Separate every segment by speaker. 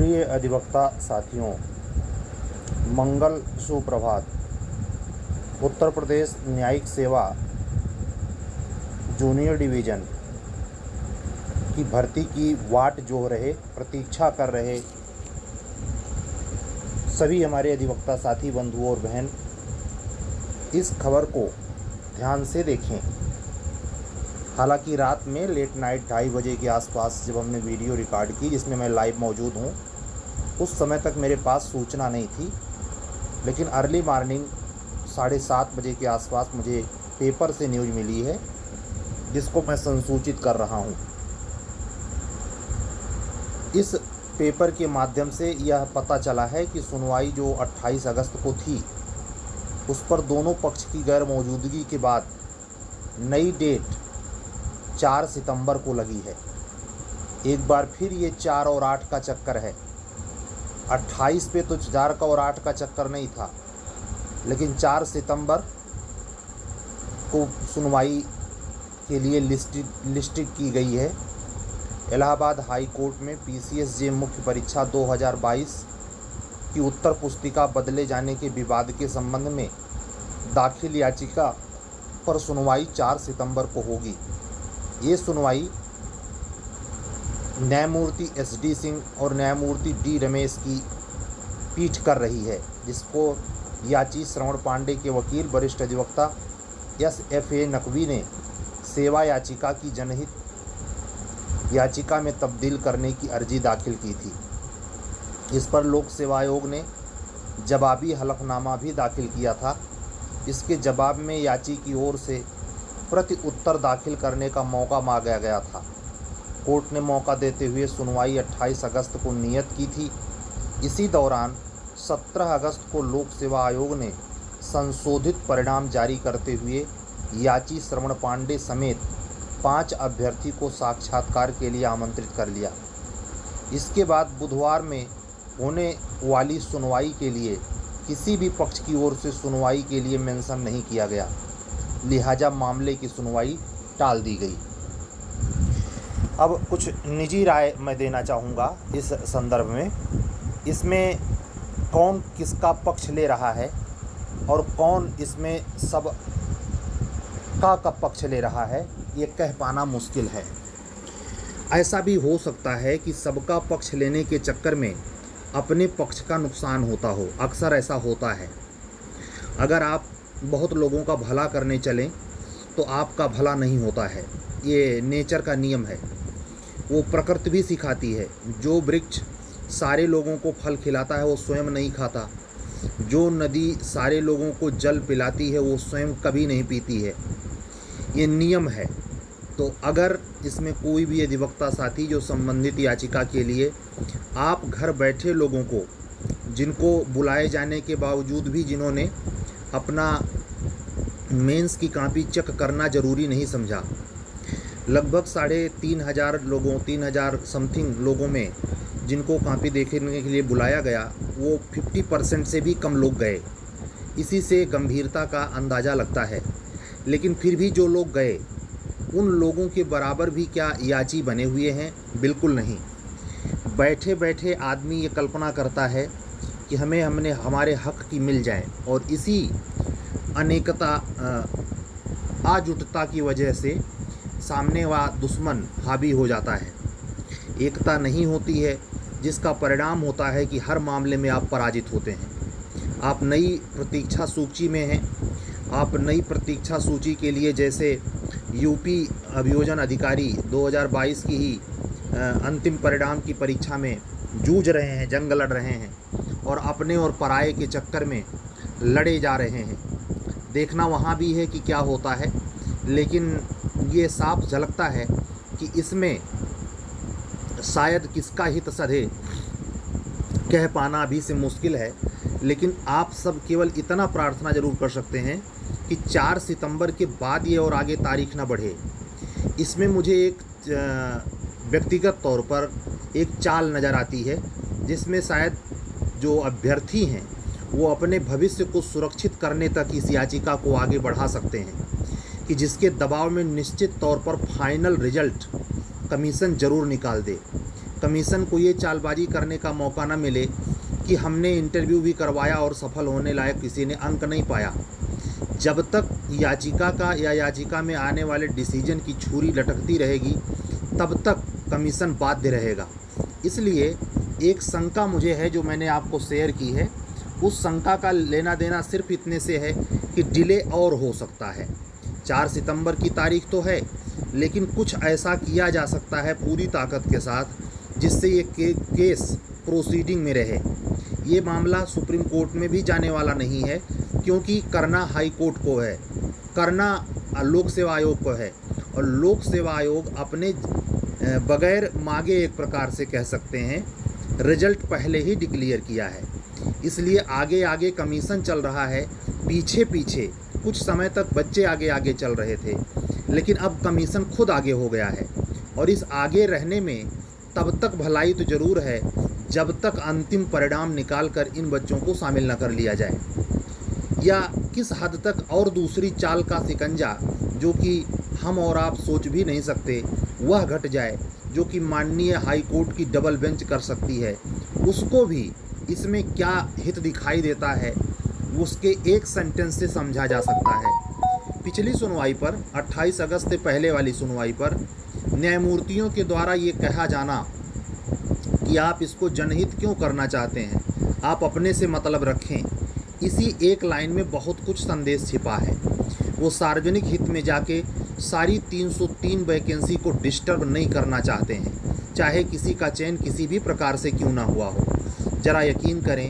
Speaker 1: प्रिय अधिवक्ता साथियों, मंगल सुप्रभात। उत्तर प्रदेश न्यायिक सेवा जूनियर डिवीज़न की भर्ती की वाट जो रहे, प्रतीक्षा कर रहे सभी हमारे अधिवक्ता साथी बंधुओं और बहन इस खबर को ध्यान से देखें। हालांकि रात में लेट नाइट 2:30 बजे के आसपास जब हमने वीडियो रिकॉर्ड की, जिसमें मैं लाइव मौजूद हूँ, उस समय तक मेरे पास सूचना नहीं थी, लेकिन अर्ली मॉर्निंग 7:30 बजे के आसपास मुझे पेपर से न्यूज़ मिली है, जिसको मैं संसूचित कर रहा हूँ। इस पेपर के माध्यम से यह पता चला है कि सुनवाई जो 28 अगस्त को थी, उस पर दोनों पक्ष की गैर मौजूदगी के बाद नई डेट 4 सितंबर को लगी है। एक बार फिर ये 4 और 8 का चक्कर है। 28 पे तो 4 का और 8 का चक्कर नहीं था, लेकिन 4 सितंबर को सुनवाई के लिए लिस्टेड की गई है। इलाहाबाद हाई कोर्ट में PCSJ मुख्य परीक्षा 2022 की उत्तर पुस्तिका बदले जाने के विवाद के संबंध में दाखिल याचिका पर सुनवाई 4 सितंबर को होगी। ये सुनवाई न्यायमूर्ति SD सिंह और न्यायमूर्ति D रमेश की पीठ कर रही है, जिसको याची श्रवण पांडे के वकील वरिष्ठ अधिवक्ता SFA नकवी ने सेवा याचिका की जनहित याचिका में तब्दील करने की अर्जी दाखिल की थी। इस पर लोक सेवा आयोग ने जवाबी हलफनामा भी दाखिल किया था। इसके जवाब में याची की ओर से प्रति उत्तर दाखिल करने का मौका मांगा गया था। कोर्ट ने मौका देते हुए सुनवाई 28 अगस्त को नियत की थी। इसी दौरान 17 अगस्त को लोक सेवा आयोग ने संशोधित परिणाम जारी करते हुए याची श्रवण पांडे समेत 5 अभ्यर्थी को साक्षात्कार के लिए आमंत्रित कर लिया। इसके बाद बुधवार में होने वाली सुनवाई के लिए किसी भी पक्ष की ओर से सुनवाई के लिए मेंशन नहीं किया गया, लिहाजा मामले की सुनवाई टाल दी गई। अब कुछ निजी राय मैं देना चाहूँगा इस संदर्भ में। इसमें कौन किसका पक्ष ले रहा है और कौन इसमें सब का पक्ष ले रहा है, ये कह पाना मुश्किल है। ऐसा भी हो सकता है कि सबका पक्ष लेने के चक्कर में अपने पक्ष का नुकसान होता हो। अक्सर ऐसा होता है। अगर आप बहुत लोगों का भला करने चलें तो आपका भला नहीं होता है। ये नेचर का नियम है, वो प्रकृति भी सिखाती है। जो वृक्ष सारे लोगों को फल खिलाता है वो स्वयं नहीं खाता, जो नदी सारे लोगों को जल पिलाती है वो स्वयं कभी नहीं पीती है। ये नियम है। तो अगर इसमें कोई भी अधिवक्ता साथी जो संबंधित याचिका के लिए आप घर बैठे लोगों को, जिनको बुलाए जाने के बावजूद भी जिन्होंने अपना मेंस की कॉपी चेक करना ज़रूरी नहीं समझा, लगभग 3,500 लोगों, 3,000 समथिंग लोगों में जिनको कॉपी देखने के लिए बुलाया गया, वो 50% से भी कम लोग गए। इसी से गंभीरता का अंदाज़ा लगता है। लेकिन फिर भी जो लोग गए, उन लोगों के बराबर भी क्या याची बने हुए हैं? बिल्कुल नहीं। बैठे बैठे आदमी ये कल्पना करता है कि हमने हमारे हक की मिल जाए, और इसी अनेकता आजुटता की वजह से सामने वाला दुश्मन हावी हो जाता है। एकता नहीं होती है, जिसका परिणाम होता है कि हर मामले में आप पराजित होते हैं। आप नई प्रतीक्षा सूची में हैं। आप नई प्रतीक्षा सूची के लिए जैसे यूपी अभियोजन अधिकारी 2022 की ही अंतिम परिणाम की परीक्षा में जूझ रहे हैं, जंग लड़ रहे हैं, और अपने और पराये के चक्कर में लड़े जा रहे हैं। देखना वहाँ भी है कि क्या होता है, लेकिन ये साफ झलकता है कि इसमें शायद किसका हित सधे कह पाना अभी से मुश्किल है। लेकिन आप सब केवल इतना प्रार्थना जरूर कर सकते हैं कि 4 सितंबर के बाद ये और आगे तारीख ना बढ़े। इसमें मुझे एक व्यक्तिगत तौर पर एक चाल नज़र आती है, जिसमें शायद जो अभ्यर्थी हैं वो अपने भविष्य को सुरक्षित करने तक इस याचिका को आगे बढ़ा सकते हैं, कि जिसके दबाव में निश्चित तौर पर फाइनल रिजल्ट कमीशन ज़रूर निकाल दे। कमीशन को ये चालबाजी करने का मौका न मिले कि हमने इंटरव्यू भी करवाया और सफल होने लायक किसी ने अंक नहीं पाया। जब तक याचिका में आने वाले डिसीजन की छुरी लटकती रहेगी तब तक कमीशन बाध्य रहेगा। इसलिए एक शंका मुझे है जो मैंने आपको शेयर की है, उस शंका का लेना देना सिर्फ इतने से है कि डिले और हो सकता है। 4 सितंबर की तारीख तो है, लेकिन कुछ ऐसा किया जा सकता है पूरी ताकत के साथ जिससे ये केस प्रोसीडिंग में रहे। ये मामला सुप्रीम कोर्ट में भी जाने वाला नहीं है, क्योंकि करना हाई कोर्ट को है, करना लोक सेवा आयोग को है, और लोक सेवा आयोग अपने बगैर मांगे एक प्रकार से कह सकते हैं रिजल्ट पहले ही डिक्लेयर किया है। इसलिए आगे आगे कमीशन चल रहा है, पीछे पीछे कुछ समय तक बच्चे आगे आगे चल रहे थे, लेकिन अब कमीशन खुद आगे हो गया है। और इस आगे रहने में तब तक भलाई तो ज़रूर है जब तक अंतिम परिणाम निकाल कर इन बच्चों को शामिल न कर लिया जाए, या किस हद तक और दूसरी चाल का शिकंजा जो कि हम और आप सोच भी नहीं सकते वह घट जाए, जो कि माननीय हाई कोर्ट की डबल बेंच कर सकती है, उसको भी इसमें क्या हित दिखाई देता है उसके एक सेंटेंस से समझा जा सकता है। पिछली सुनवाई पर 28 अगस्त से पहले वाली सुनवाई पर न्यायमूर्तियों के द्वारा ये कहा जाना कि आप इसको जनहित क्यों करना चाहते हैं, आप अपने से मतलब रखें, इसी एक लाइन में बहुत कुछ संदेश छिपा है। वो सार्वजनिक हित में जाके सारी 303 वैकेंसी को डिस्टर्ब नहीं करना चाहते हैं, चाहे किसी का चयन किसी भी प्रकार से क्यों ना हुआ हो। ज़रा यकीन करें,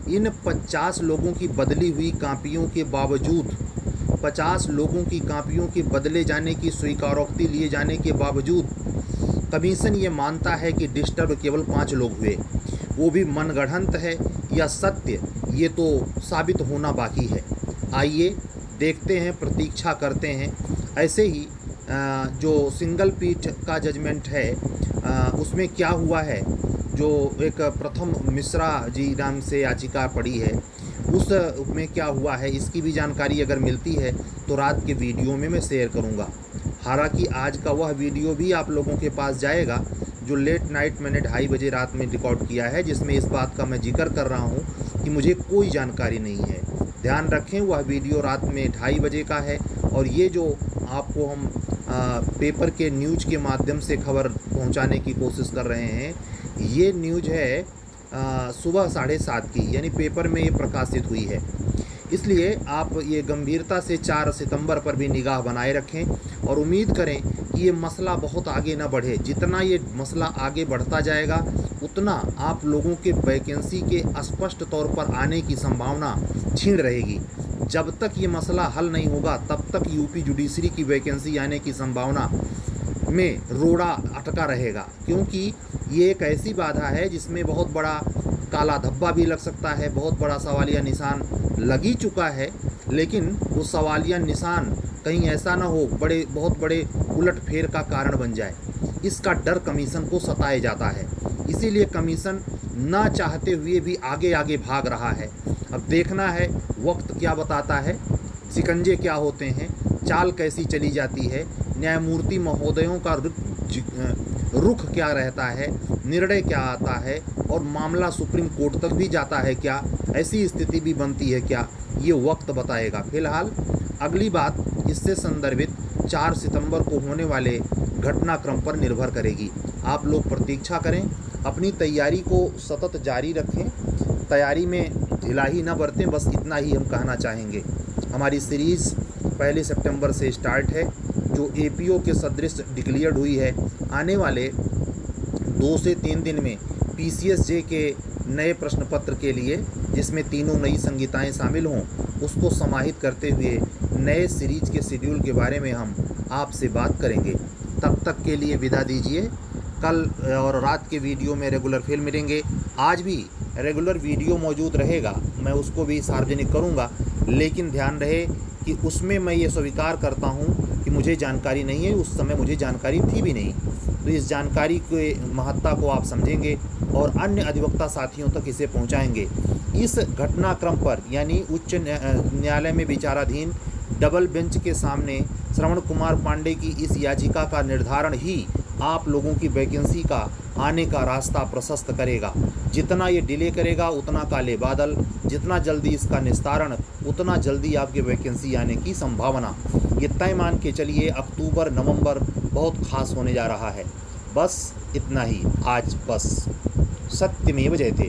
Speaker 1: इन 50 लोगों की बदली हुई कापियों के बावजूद, 50 लोगों की कापियों के बदले जाने की स्वीकारोक्ति लिए जाने के बावजूद कमीशन ये मानता है कि डिस्टर्ब केवल 5 लोग हुए। वो भी मनगढ़ंत है या सत्य, ये तो साबित होना बाकी है। आइए देखते हैं, प्रतीक्षा करते हैं। ऐसे ही जो सिंगल पीठ का जजमेंट है उसमें क्या हुआ है, जो एक प्रथम मिश्रा जी नाम से याचिका पड़ी है, उसमें क्या हुआ है, इसकी भी जानकारी अगर मिलती है तो रात के वीडियो में मैं शेयर करूंगा। हालांकि आज का वह वीडियो भी आप लोगों के पास जाएगा जो लेट नाइट मैंने 2:30 बजे रात में रिकॉर्ड किया है, जिसमें इस बात का मैं जिक्र कर रहा हूं कि मुझे कोई जानकारी नहीं है। ध्यान रखें, वह वीडियो रात में 2:30 बजे का है, और ये जो आपको हम पेपर के न्यूज के माध्यम से खबर पहुंचाने की कोशिश कर रहे हैं, ये न्यूज है सुबह 7:30 की, यानी पेपर में ये प्रकाशित हुई है। इसलिए आप ये गंभीरता से 4 सितंबर पर भी निगाह बनाए रखें और उम्मीद करें कि ये मसला बहुत आगे ना बढ़े। जितना ये मसला आगे बढ़ता जाएगा उतना आप लोगों के वैकेंसी के स्पष्ट तौर पर आने की संभावना क्षीण रहेगी। जब तक ये मसला हल नहीं होगा तब तक यूपी जुडिशरी की वैकेंसी आने की संभावना में रोड़ा अटका रहेगा, क्योंकि ये एक ऐसी बाधा है जिसमें बहुत बड़ा काला धब्बा भी लग सकता है, बहुत बड़ा सवालिया निशान लग ही चुका है, लेकिन वो सवालिया निशान कहीं ऐसा ना हो बहुत बड़े उलटफेर का कारण बन जाए, इसका डर कमीशन को सताए जाता है। इसीलिए कमीशन ना चाहते हुए भी आगे आगे भाग रहा है। अब देखना है वक्त क्या बताता है, शिकंजे क्या होते हैं, चाल कैसी चली जाती है, न्यायमूर्ति महोदयों का रुख क्या रहता है, निर्णय क्या आता है, और मामला सुप्रीम कोर्ट तक भी जाता है क्या, ऐसी स्थिति भी बनती है क्या, ये वक्त बताएगा। फिलहाल अगली बात इससे संदर्भित 4 सितंबर को होने वाले घटनाक्रम पर निर्भर करेगी। आप लोग प्रतीक्षा करें, अपनी तैयारी को सतत जारी रखें, तैयारी में ढिलाई न बरतें, बस इतना ही हम कहना चाहेंगे। हमारी सीरीज़ 1 सितंबर से स्टार्ट है, जो एपीओ के सदृश डिक्लेयर्ड हुई है। आने वाले 2 से 3 दिन में पीसीएसजे के नए प्रश्न पत्र के लिए, जिसमें तीनों नई संहिताएं शामिल हों, उसको समाहित करते हुए नए सीरीज के शेड्यूल के बारे में हम आपसे बात करेंगे। तब तक के लिए विदा दीजिए। कल और रात के वीडियो में रेगुलर फिर मिलेंगे। आज भी रेगुलर वीडियो मौजूद रहेगा, मैं उसको भी सार्वजनिक करूंगा, लेकिन ध्यान रहे कि उसमें मैं ये स्वीकार करता हूं कि मुझे जानकारी नहीं है, उस समय मुझे जानकारी थी भी नहीं। तो इस जानकारी के महत्ता को आप समझेंगे और अन्य अधिवक्ता साथियों तक इसे पहुंचाएंगे। इस घटनाक्रम पर, यानी उच्च न्यायालय में विचाराधीन डबल बेंच के सामने श्रवण कुमार पांडे की इस याचिका का निर्धारण ही आप लोगों की वैकेंसी का आने का रास्ता प्रशस्त करेगा। जितना ये डिले करेगा उतना काले बादल, जितना जल्दी इसका निस्तारण उतना जल्दी आपकी वैकेंसी आने की संभावना। ये तय मान के चलिए अक्टूबर नवंबर बहुत खास होने जा रहा है। बस इतना ही आज, बस सत्यमेव जयते।